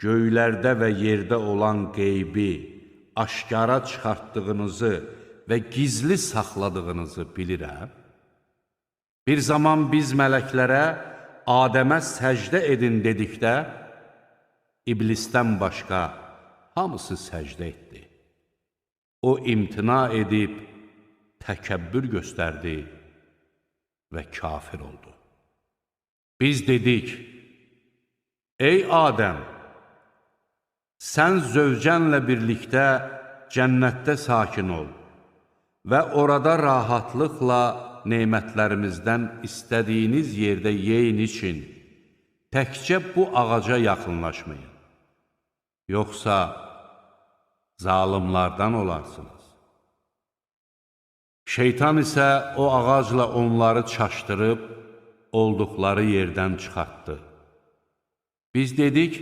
göylərdə və yerdə olan qeybi aşkara çıxartdığınızı və gizli saxladığınızı bilirəm. Bir zaman biz mələklərə Adəmə səcdə edin dedikdə, İblisdən başqa hamısı səcdə etdi. O imtina edib, təkəbbür göstərdi və kafir oldu. Biz dedik, ey Adəm, sən zövcənlə birlikdə cənnətdə sakin ol və orada rahatlıqla nemətlərimizdən istədiyiniz yerdə yeyin için təkcə bu ağaca yaxınlaşmayın. Yoxsa zalimlardan olarsınız. Şeytan isə o ağacla onları çaşdırıb, olduqları yerdən çıxartdı. Biz dedik,